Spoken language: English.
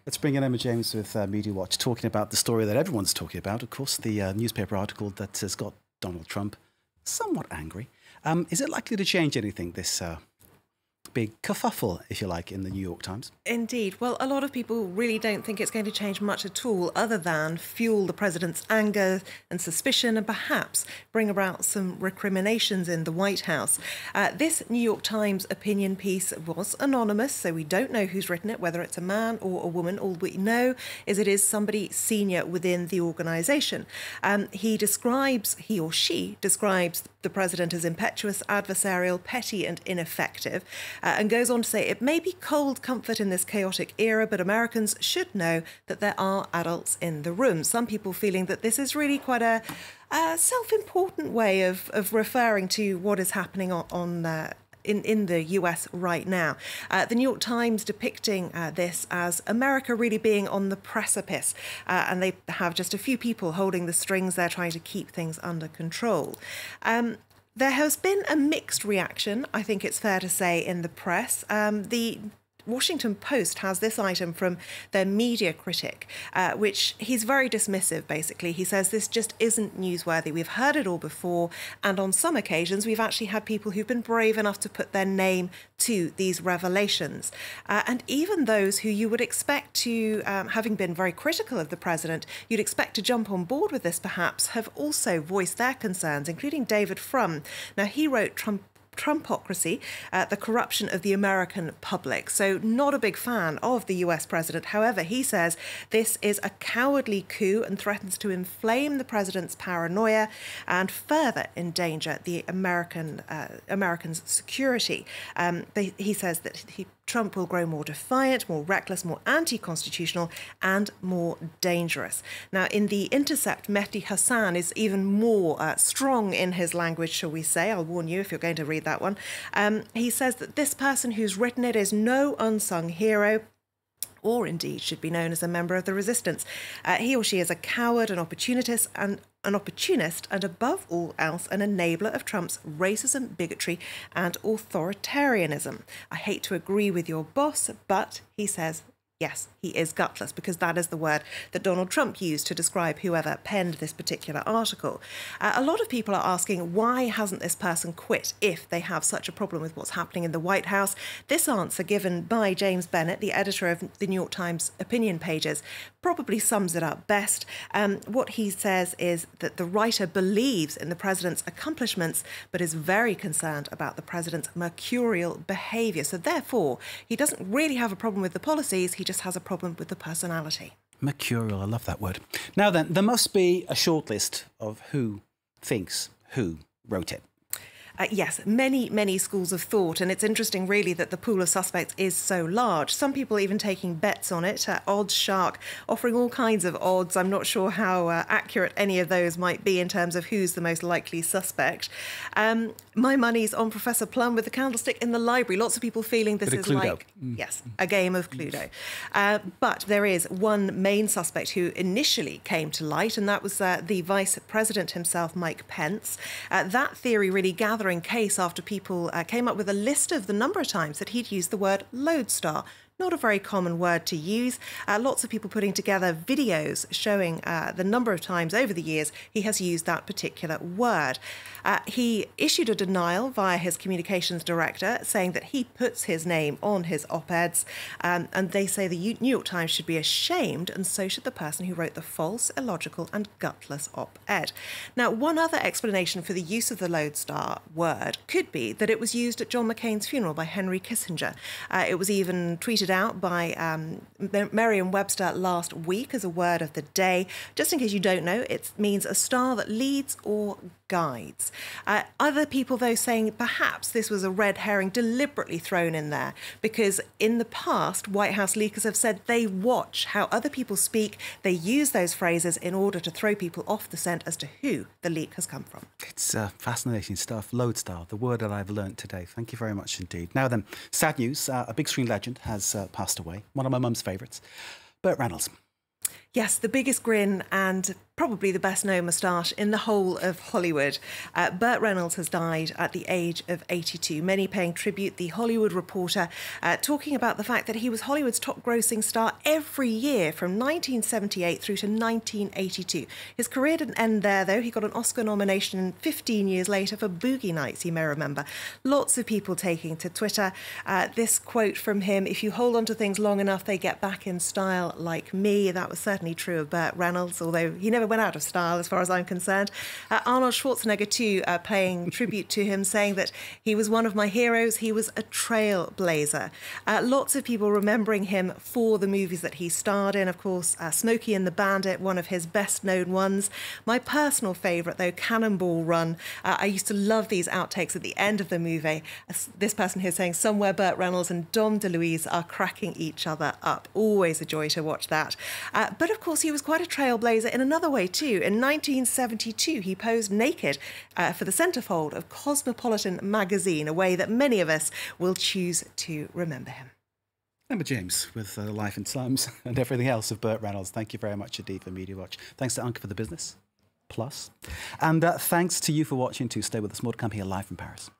Let's bring in Emma James with Media Watch, talking about the story that everyone's talking about, of course, the newspaper article that has got Donald Trump somewhat angry. Is it likely to change anything, this big kerfuffle, if you like, in the New York Times? Indeed. Well, a lot of people really don't think it's going to change much at all, other than fuel the president's anger and suspicion and perhaps bring about some recriminations in the White House. This New York Times opinion piece was anonymous, so we don't know who's written it, whether it's a man or a woman. All we know is it is somebody senior within the organisation. He or she describes the president as impetuous, adversarial, petty and ineffective, and goes on to say it may be cold comfort in this chaotic era, but Americans should know that there are adults in the room. Some people feeling that this is really quite a self-important way of referring to what is happening in the US right now. The New York Times depicting this as America really being on the precipice, and they have just a few people holding the strings there trying to keep things under control. There has been a mixed reaction, I think it's fair to say, in the press. The Washington Post has this item from their media critic, which he's very dismissive, basically. He says this just isn't newsworthy. We've heard it all before, and on some occasions we've actually had people who've been brave enough to put their name to these revelations. And even those who you would expect to, having been very critical of the president, you'd expect to jump on board with this perhaps, have also voiced their concerns, including David Frum. Now, he wrote Trumpocracy, the corruption of the American public. So not a big fan of the US president. However, he says this is a cowardly coup and threatens to inflame the president's paranoia and further endanger the Americans' security. He says that Trump will grow more defiant, more reckless, more anti-constitutional and more dangerous. Now, in The Intercept, Mehdi Hasan is even more strong in his language, shall we say. I'll warn you if you're going to read that one. He says that this person who's written it is no unsung hero, or indeed should be known as a member of the resistance. He or she is a coward, an opportunist, and above all else, an enabler of Trump's racism, bigotry, and authoritarianism. I hate to agree with your boss, but he says, yes, he is gutless, because that is the word that Donald Trump used to describe whoever penned this particular article. A lot of people are asking, why hasn't this person quit if they have such a problem with what's happening in the White House? This answer given by James Bennett, the editor of the New York Times opinion pages, probably sums it up best. What he says is that the writer believes in the president's accomplishments, but is very concerned about the president's mercurial behaviour. So therefore, he doesn't really have a problem with the policies, he just has a problem with the personality. Mercurial, I love that word. Now then, there must be a shortlist of who thinks who wrote it. Yes, many schools of thought, and it's interesting really that the pool of suspects is so large. Some people even taking bets on it, Odds Shark offering all kinds of odds. I'm not sure how accurate any of those might be in terms of who's the most likely suspect. My money's on Professor Plum with the candlestick in the library. Lots of people feeling this is like, yes, a game of Cluedo. But there is one main suspect who initially came to light, and that was the Vice President himself, Mike Pence. That theory really gathering case after people came up with a list of the number of times that he'd used the word lodestar. Not a very common word to use. Lots of people putting together videos showing the number of times over the years he has used that particular word. He issued a denial via his communications director, saying that he puts his name on his op-eds, and they say the New York Times should be ashamed, and so should the person who wrote the false, illogical and gutless op-ed. Now, one other explanation for the use of the lodestar word could be that it was used at John McCain's funeral by Henry Kissinger. It was even tweeted out by Merriam-Webster last week as a word of the day. Just in case you don't know, it means a star that leads or guides. Other people, though, saying perhaps this was a red herring deliberately thrown in there, because in the past, White House leakers have said they watch how other people speak. They use those phrases in order to throw people off the scent as to who the leak has come from. It's fascinating stuff. Lodestar, the word that I've learnt today. Thank you very much indeed. Now then, sad news. A big screen legend has passed away. One of my mum's favourites, Burt Reynolds. Yes, the biggest grin and probably the best known moustache in the whole of Hollywood. Burt Reynolds has died at the age of 82. Many paying tribute. The Hollywood Reporter talking about the fact that he was Hollywood's top grossing star every year from 1978 through to 1982. His career didn't end there, though. He got an Oscar nomination 15 years later for Boogie Nights, you may remember. Lots of people taking to Twitter. This quote from him: "If you hold on to things long enough, they get back in style like me." That was certainly true of Burt Reynolds, although he never went out of style as far as I'm concerned. Arnold Schwarzenegger too paying tribute to him, saying that he was one of my heroes. He was a trailblazer. Lots of people remembering him for the movies that he starred in. Of course, Smokey and the Bandit, one of his best known ones. My personal favourite, though, Cannonball Run. I used to love these outtakes at the end of the movie. This person here saying, "Somewhere Burt Reynolds and Dom DeLuise are cracking each other up." Always a joy to watch that. But of course, he was quite a trailblazer in another way too. In 1972, he posed naked for the centerfold of Cosmopolitan magazine, a way that many of us will choose to remember him. Remember James with the life and times and everything else of Burt Reynolds. Thank you very much indeed for Media Watch. Thanks to Anke for the business plus. And thanks to you for watching too. Stay with us. More to come here live from Paris.